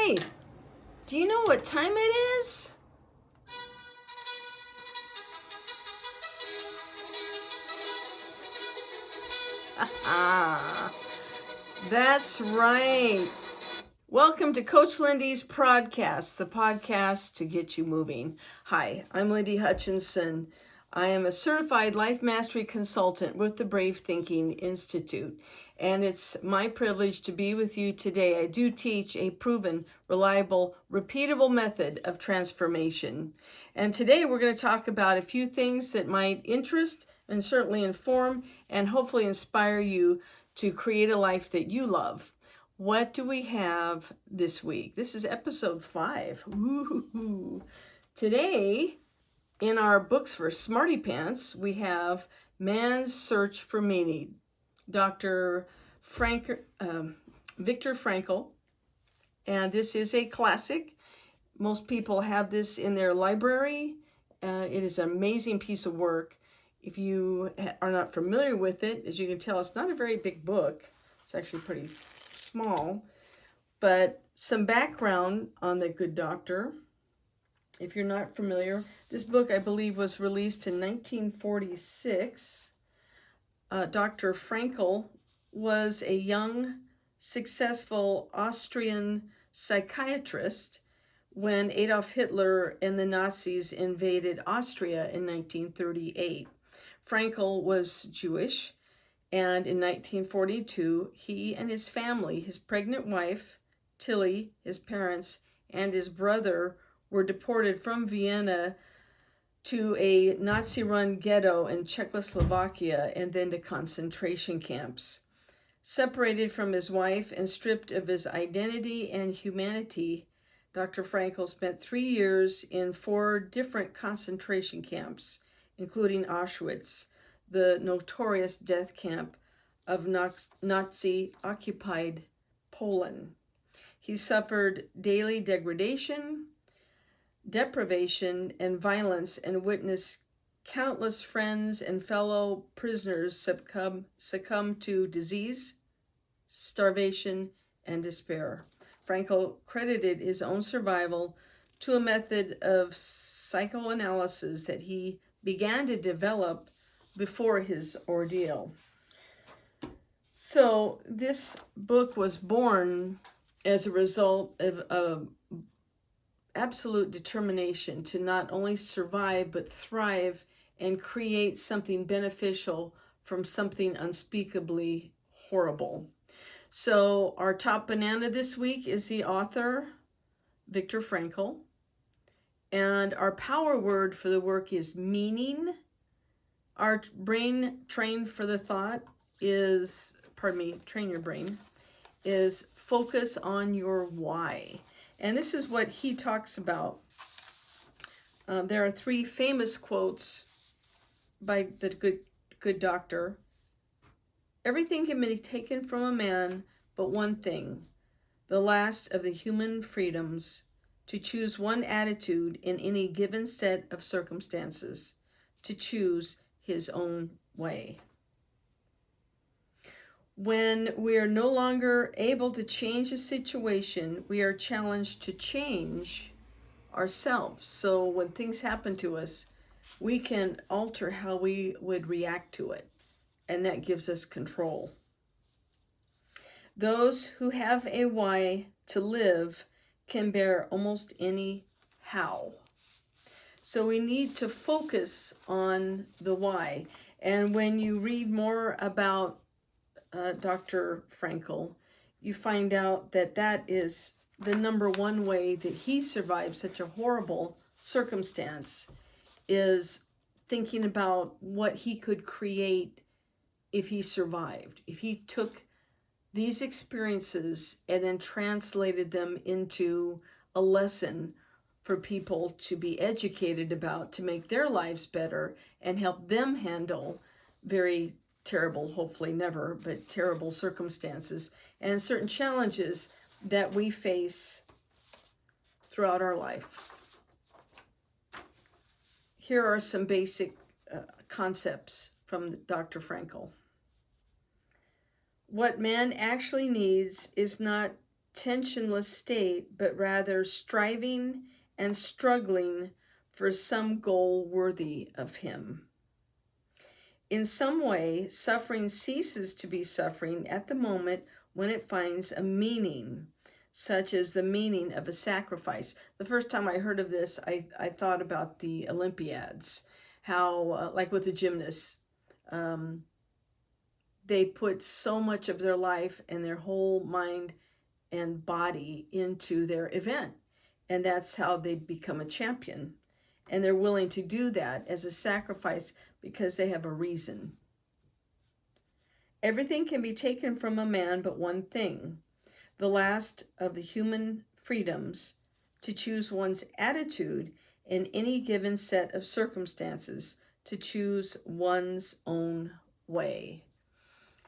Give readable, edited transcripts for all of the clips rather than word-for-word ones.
Hey, do you know what time it is? Ah, that's right. Welcome to Coach Lyndi's Prodcast, the podcast to get you moving. Hi, I'm Lyndi Hutchinson. I am a certified life mastery consultant with the Brave Thinking Institute, and it's my privilege to be with you today. I do teach a proven, reliable, repeatable method of transformation. And today we're going to talk about a few things that might interest and certainly inform and hopefully inspire you to create a life that you love. What do we have this week? This is episode 5. Woo-hoo-hoo. Today, in our books for Smarty Pants, we have Man's Search for Meaning, Dr. Viktor Frankl. And this is a classic. Most people have this in their library. It is an amazing piece of work. If you are not familiar with it, as you can tell, it's not a very big book. It's actually pretty small, but some background on the good doctor. If you're not familiar, this book, I believe, was released in 1946. Dr. Frankl was a young, successful Austrian psychiatrist when Adolf Hitler and the Nazis invaded Austria in 1938. Frankl was Jewish. And in 1942, he and his family, his pregnant wife, Tilly, his parents, and his brother were deported from Vienna to a Nazi-run ghetto in Czechoslovakia and then to concentration camps. Separated from his wife and stripped of his identity and humanity, Dr. Frankl spent 3 years in 4 different concentration camps, including Auschwitz, the notorious death camp of Nazi-occupied Poland. He suffered daily degradation, deprivation, and violence, and witnessed countless friends and fellow prisoners succumb to disease, starvation, and despair. Frankl credited his own survival to a method of psychoanalysis that he began to develop before his ordeal. So this book was born as a result of absolute determination to not only survive but thrive and create something beneficial from something unspeakably horrible. So our top banana this week is the author, Viktor Frankl. And our power word for the work is meaning. Our brain trained for the thought is, train your brain, is focus on your why. And this is what he talks about. There are 3 famous quotes by the good doctor. Everything can be taken from a man, but one thing, the last of the human freedoms, to choose one attitude in any given set of circumstances, to choose his own way. When we are no longer able to change a situation, we are challenged to change ourselves. So when things happen to us, we can alter how we would react to it, and that gives us control. Those who have a why to live can bear almost any how. So we need to focus on the why. And when you read more about Dr. Frankl, you find out that that is the number one way that he survived such a horrible circumstance, is thinking about what he could create if he survived. If he took these experiences and then translated them into a lesson for people to be educated about, to make their lives better and help them handle very terrible, hopefully never, but terrible circumstances and certain challenges that we face throughout our life. Here are some basic concepts from Dr. Frankl. What man actually needs is not tensionless state, but rather striving and struggling for some goal worthy of him. In some way, suffering ceases to be suffering at the moment when it finds a meaning, such as the meaning of a sacrifice. The first time I heard of this, I thought about the Olympiads, how, like with the gymnasts, they put so much of their life and their whole mind and body into their event. And that's how they become a champion. And they're willing to do that as a sacrifice because they have a reason. Everything can be taken from a man but one thing, the last of the human freedoms, to choose one's attitude in any given set of circumstances, to choose one's own way.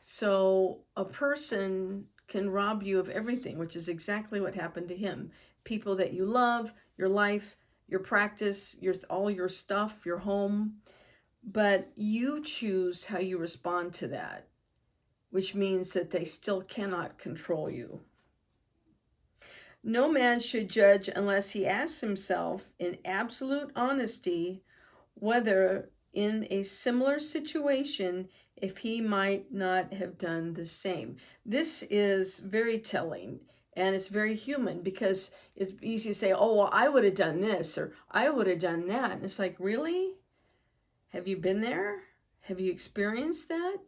So a person can rob you of everything, which is exactly what happened to him. People that you love, your life, your practice, all your stuff, your home, but you choose how you respond to that, which means that they still cannot control you. No man should judge unless he asks himself in absolute honesty whether in a similar situation if he might not have done the same. This is very telling, and it's very human, because it's easy to say, oh, well, I would have done this or I would have done that. And it's like, really? Have you been there? Have you experienced that?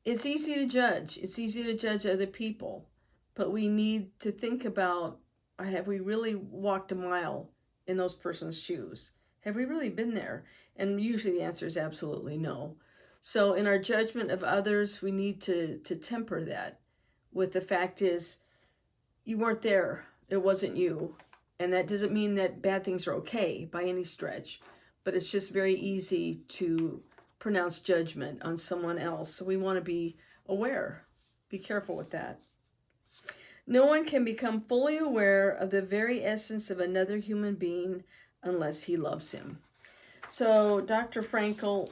It's easy to judge. It's easy to judge other people. But we need to think about, have we really walked a mile in those person's shoes? Have we really been there? And usually the answer is absolutely no. So in our judgment of others, we need to temper that with the fact is, you weren't there. It wasn't you. And that doesn't mean that bad things are okay by any stretch. But it's just very easy to pronounce judgment on someone else. So we want to be aware. Be careful with that. No one can become fully aware of the very essence of another human being unless he loves him. So Dr. Frankl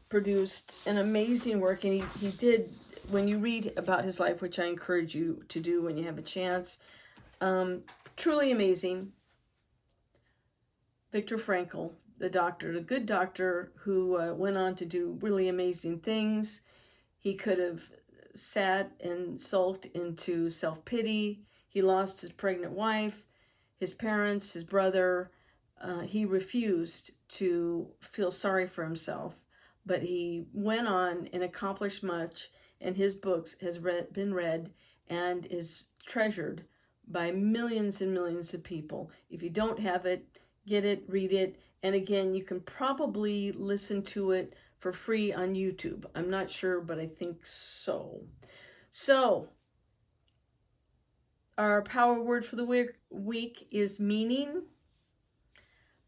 produced an amazing work, and he did, when you read about his life, which I encourage you to do when you have a chance, truly amazing. Viktor Frankl, the doctor, the good doctor who went on to do really amazing things. He could have sat and sulked into self-pity. He lost his pregnant wife, his parents, his brother. He refused to feel sorry for himself, but he went on and accomplished much, and his books has been read and is treasured by millions and millions of people. If you don't have it, get it, read it, and again, you can probably listen to it for free on YouTube. I'm not sure, but I think so. So, our power word for the week is meaning.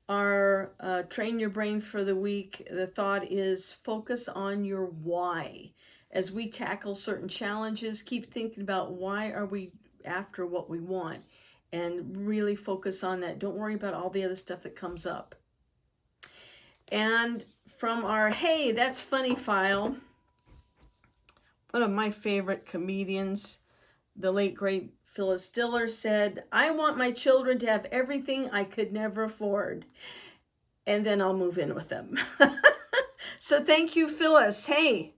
Our train your brain for the week, the thought is focus on your why. As we tackle certain challenges, keep thinking about why are we after what we want, and really focus on that. Don't worry about all the other stuff that comes up. And from our Hey, That's Funny file, one of my favorite comedians, the late great Phyllis Diller, said, I want my children to have everything I could never afford, and then I'll move in with them. So thank you, Phyllis. Hey,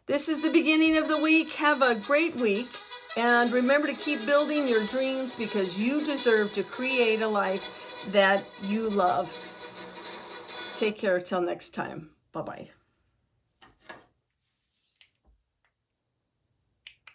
this is the beginning of the week. Have a great week. And remember to keep building your dreams, because you deserve to create a life that you love. Take care till next time. Bye-bye.